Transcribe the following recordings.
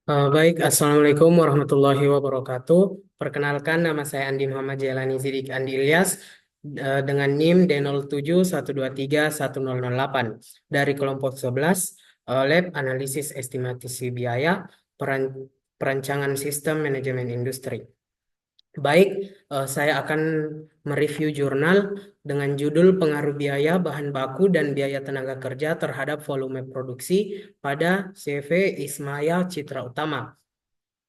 Baik, Assalamualaikum warahmatullahi wabarakatuh. Perkenalkan, nama saya Andi Muhammad Jailani Zidik Andi Ilyas dengan NIM D07123108 dari kelompok 11 Lab Analisis Estimasi Biaya Perancangan Sistem Manajemen Industri. Baik, saya akan mereview jurnal dengan judul Pengaruh Biaya Bahan Baku dan Biaya Tenaga Kerja terhadap Volume Produksi pada CV Ismaya Citra Utama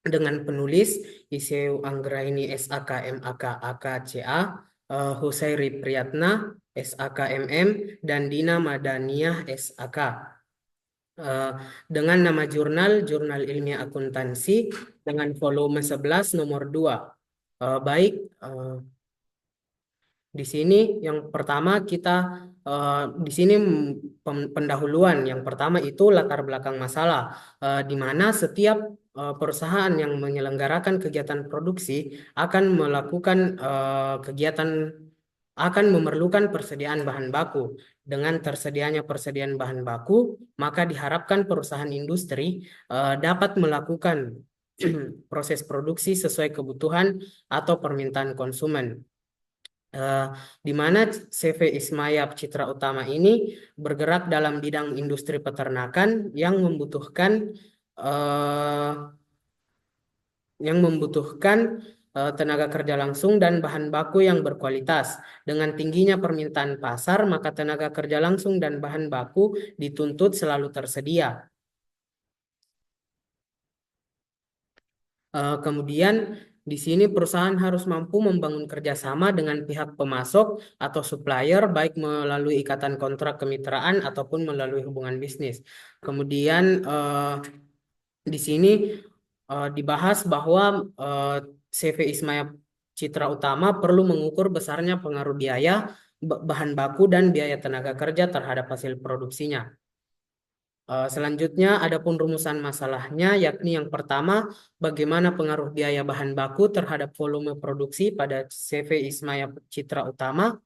dengan penulis Iseu Anggraini SAK MAK AKCA, Husairi Priyatna SAK MM, dan Dina Madaniyah SAK. Eh, dengan nama Jurnal Ilmiah Akuntansi dengan volume 11 nomor 2. Baik, eh, di sini yang pertama di sini pendahuluan yang pertama itu latar belakang masalah, di mana setiap perusahaan yang menyelenggarakan kegiatan produksi akan melakukan kegiatan akan memerlukan persediaan bahan baku. Dengan tersedianya persediaan bahan baku, maka diharapkan perusahaan industri dapat melakukan proses produksi sesuai kebutuhan atau permintaan konsumen. Eh, di mana CV Ismaya Citra Utama ini bergerak dalam bidang industri peternakan eh, yang membutuhkan tenaga kerja langsung dan bahan baku yang berkualitas. Dengan tingginya permintaan pasar, maka tenaga kerja langsung dan bahan baku dituntut selalu tersedia. Kemudian di sini perusahaan harus mampu membangun kerjasama dengan pihak pemasok atau supplier, baik melalui ikatan kontrak kemitraan ataupun melalui hubungan bisnis. Kemudian di sini dibahas bahwa CV Ismaya Citra Utama perlu mengukur besarnya pengaruh biaya, bahan baku, dan biaya tenaga kerja terhadap hasil produksinya. Selanjutnya, adapun rumusan masalahnya, yakni yang pertama, bagaimana pengaruh biaya bahan baku terhadap volume produksi pada CV Ismaya Citra Utama.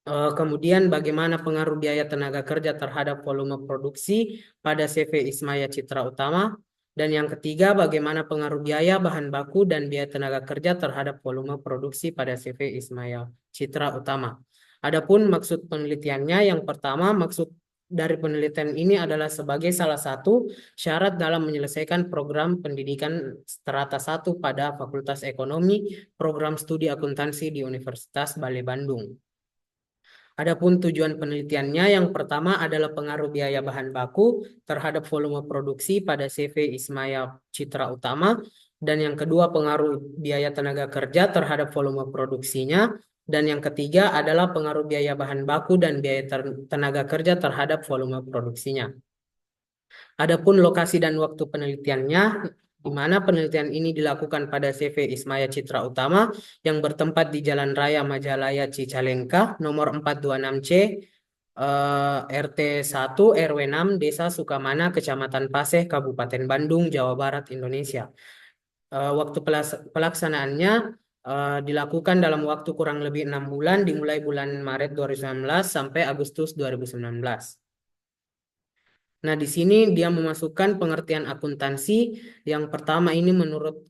Kemudian, bagaimana pengaruh biaya tenaga kerja terhadap volume produksi pada CV Ismaya Citra Utama. Dan yang ketiga, bagaimana pengaruh biaya bahan baku dan biaya tenaga kerja terhadap volume produksi pada CV Ismaya Citra Utama. Adapun maksud penelitiannya, yang pertama, maksud dari penelitian ini adalah sebagai salah satu syarat dalam menyelesaikan program pendidikan strata 1 pada Fakultas Ekonomi, program studi akuntansi di Universitas Bale Bandung. Adapun tujuan penelitiannya, yang pertama adalah pengaruh biaya bahan baku terhadap volume produksi pada CV Ismaya Citra Utama, dan yang kedua pengaruh biaya tenaga kerja terhadap volume produksinya, dan yang ketiga adalah pengaruh biaya bahan baku dan biaya tenaga kerja terhadap volume produksinya. Adapun lokasi dan waktu penelitiannya, di mana penelitian ini dilakukan pada CV Ismaya Citra Utama yang bertempat di Jalan Raya Majalaya Cicalengka, nomor 426C, RT 1 RW 6, Desa Sukamana, Kecamatan Paseh, Kabupaten Bandung, Jawa Barat, Indonesia. Waktu pelaksanaannya dilakukan dalam waktu kurang lebih 6 bulan, dimulai bulan Maret 2019 sampai Agustus 2019. Nah, di sini dia memasukkan pengertian akuntansi. Yang pertama ini menurut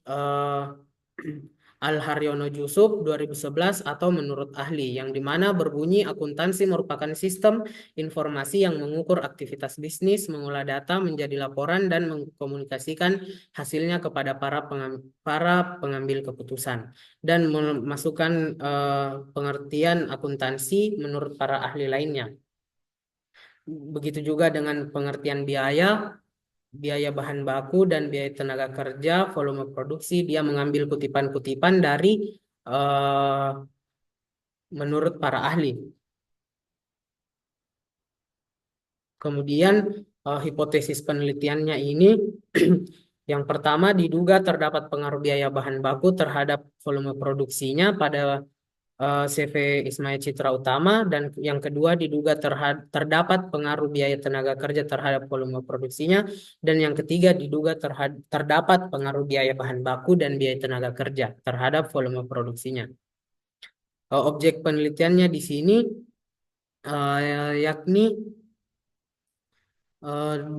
Al Haryono Jusuf 2011 atau menurut ahli, yang dimana berbunyi akuntansi merupakan sistem informasi yang mengukur aktivitas bisnis, mengolah data menjadi laporan, dan mengkomunikasikan hasilnya kepada para pengambil keputusan. Dan memasukkan pengertian akuntansi menurut para ahli lainnya. Begitu juga dengan pengertian biaya bahan baku dan biaya tenaga kerja, volume produksi, dia mengambil kutipan-kutipan dari eh, menurut para ahli. Kemudian hipotesis penelitiannya ini yang pertama diduga terdapat pengaruh biaya bahan baku terhadap volume produksinya pada CV Ismail Citra Utama, dan yang kedua diduga terdapat pengaruh biaya tenaga kerja terhadap volume produksinya, dan yang ketiga diduga terdapat pengaruh biaya bahan baku dan biaya tenaga kerja terhadap volume produksinya. Objek penelitiannya di sini yakni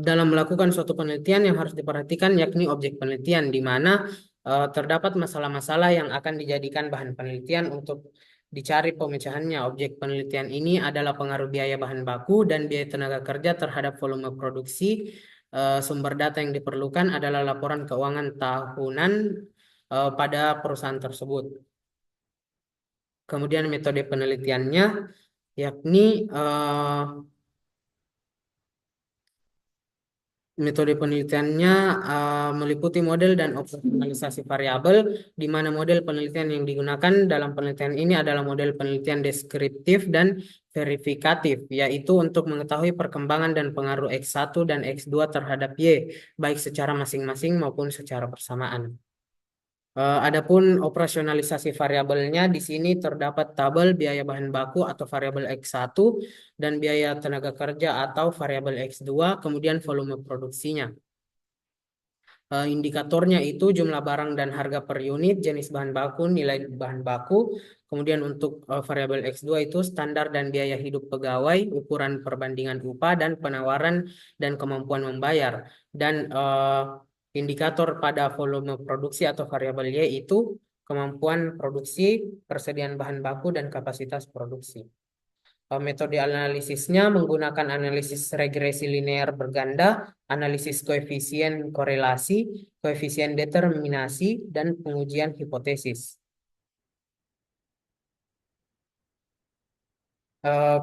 dalam melakukan suatu penelitian yang harus diperhatikan yakni objek penelitian di mana terdapat masalah-masalah yang akan dijadikan bahan penelitian untuk dicari pemecahannya. Objek penelitian ini adalah pengaruh biaya bahan baku dan biaya tenaga kerja terhadap volume produksi. Sumber data yang diperlukan adalah laporan keuangan tahunan pada perusahaan tersebut. Kemudian metode penelitiannya yakni metode penelitiannya meliputi model dan optimalisasi variabel, di mana model penelitian yang digunakan dalam penelitian ini adalah model penelitian deskriptif dan verifikatif, yaitu untuk mengetahui perkembangan dan pengaruh X1 dan X2 terhadap Y, baik secara masing-masing maupun secara bersamaan. Adapun operasionalisasi variabelnya di sini terdapat tabel biaya bahan baku atau variabel X1 dan biaya tenaga kerja atau variabel X2, kemudian volume produksinya. Indikatornya itu jumlah barang dan harga per unit, jenis bahan baku, nilai bahan baku. Kemudian untuk variabel X2 itu standar dan biaya hidup pegawai, ukuran perbandingan upah dan penawaran dan kemampuan membayar. Dan indikator pada volume produksi atau variabel Y itu kemampuan produksi, persediaan bahan baku dan kapasitas produksi. Metode analisisnya menggunakan analisis regresi linear berganda, analisis koefisien korelasi, koefisien determinasi, dan pengujian hipotesis.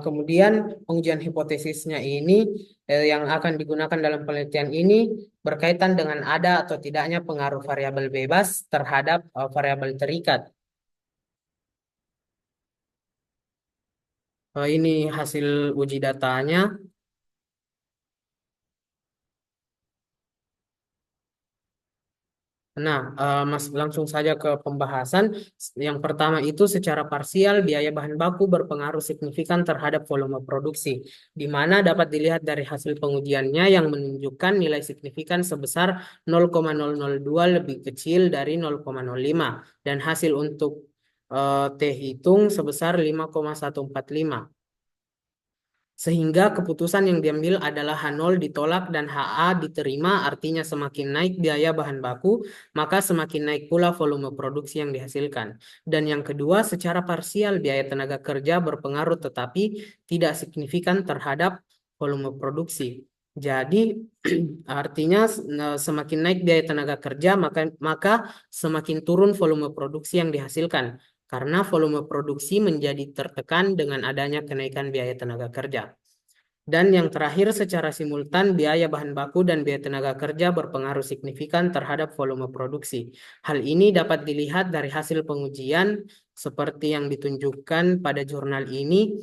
Kemudian pengujian hipotesisnya ini yang akan digunakan dalam penelitian ini berkaitan dengan ada atau tidaknya pengaruh variabel bebas terhadap variabel terikat. Ini hasil uji datanya. Nah, langsung saja ke pembahasan. Yang pertama itu secara parsial biaya bahan baku berpengaruh signifikan terhadap volume produksi, di mana dapat dilihat dari hasil pengujiannya yang menunjukkan nilai signifikan sebesar 0,002 lebih kecil dari 0,05 dan hasil untuk T hitung sebesar 5,145. Sehingga keputusan yang diambil adalah H0 ditolak dan HA diterima, artinya semakin naik biaya bahan baku, maka semakin naik pula volume produksi yang dihasilkan. Dan yang kedua, secara parsial biaya tenaga kerja berpengaruh tetapi tidak signifikan terhadap volume produksi. Jadi artinya semakin naik biaya tenaga kerja, maka semakin turun volume produksi yang dihasilkan karena volume produksi menjadi tertekan dengan adanya kenaikan biaya tenaga kerja. Dan yang terakhir, secara simultan biaya bahan baku dan biaya tenaga kerja berpengaruh signifikan terhadap volume produksi. Hal ini dapat dilihat dari hasil pengujian seperti yang ditunjukkan pada jurnal ini.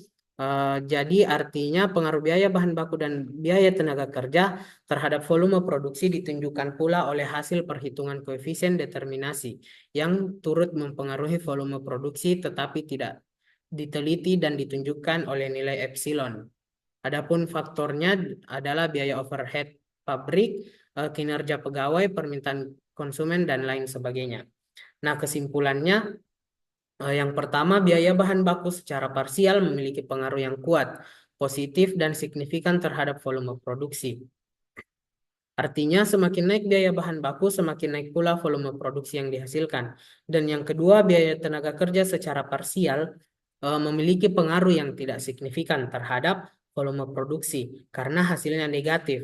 Jadi artinya pengaruh biaya bahan baku dan biaya tenaga kerja terhadap volume produksi ditunjukkan pula oleh hasil perhitungan koefisien determinasi yang turut mempengaruhi volume produksi tetapi tidak diteliti dan ditunjukkan oleh nilai epsilon. Adapun faktornya adalah biaya overhead pabrik, kinerja pegawai, permintaan konsumen, dan lain sebagainya. Nah, kesimpulannya, yang pertama, biaya bahan baku secara parsial memiliki pengaruh yang kuat, positif, dan signifikan terhadap volume produksi. Artinya semakin naik biaya bahan baku, semakin naik pula volume produksi yang dihasilkan. Dan yang kedua, biaya tenaga kerja secara parsial memiliki pengaruh yang tidak signifikan terhadap volume produksi karena hasilnya negatif.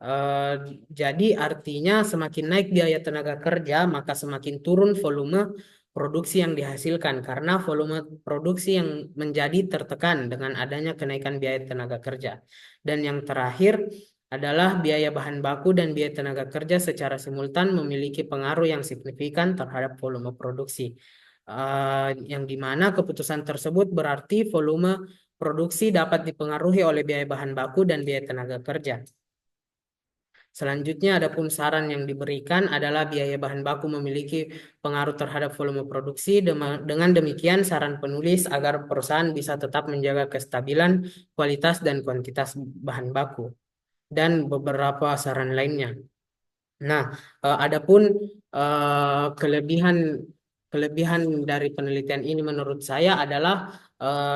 Eh, jadi artinya semakin naik biaya tenaga kerja, maka semakin turun volume produksi yang dihasilkan karena volume produksi yang menjadi tertekan dengan adanya kenaikan biaya tenaga kerja. Dan yang terakhir adalah biaya bahan baku dan biaya tenaga kerja secara simultan memiliki pengaruh yang signifikan terhadap volume produksi. Yang dimana keputusan tersebut berarti volume produksi dapat dipengaruhi oleh biaya bahan baku dan biaya tenaga kerja. Selanjutnya, adapun saran yang diberikan adalah biaya bahan baku memiliki pengaruh terhadap volume produksi. Dengan demikian, saran penulis agar perusahaan bisa tetap menjaga kestabilan kualitas dan kuantitas bahan baku dan beberapa saran lainnya. Nah, adapun kelebihan dari penelitian ini menurut saya adalah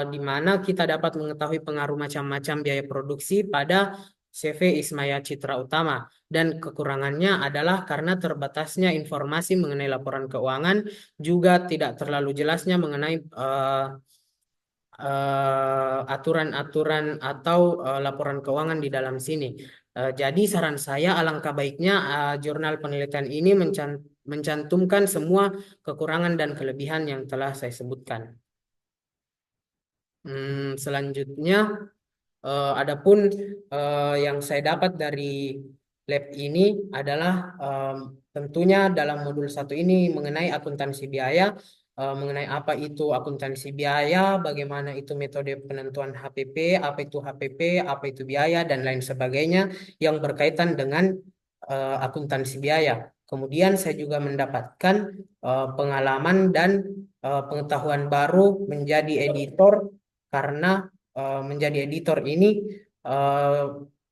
di mana kita dapat mengetahui pengaruh macam-macam biaya produksi pada CV Ismaya Citra Utama. Dan kekurangannya adalah karena terbatasnya informasi mengenai laporan keuangan, juga tidak terlalu jelasnya mengenai aturan-aturan atau laporan keuangan di dalam sini. Jadi saran saya alangkah baiknya jurnal penelitian ini mencantumkan semua kekurangan dan kelebihan yang telah saya sebutkan. Selanjutnya, adapun yang saya dapat dari lab ini adalah tentunya dalam modul satu ini mengenai akuntansi biaya, mengenai apa itu akuntansi biaya, bagaimana itu metode penentuan HPP, apa itu HPP, apa itu biaya, dan lain sebagainya yang berkaitan dengan akuntansi biaya. Kemudian saya juga mendapatkan pengalaman dan pengetahuan baru menjadi editor karena menjadi editor ini eh,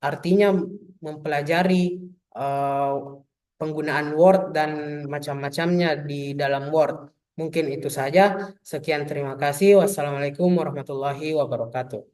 artinya mempelajari eh, penggunaan Word dan macam-macamnya di dalam Word. Mungkin itu saja. Sekian, terima kasih. Wassalamualaikum warahmatullahi wabarakatuh.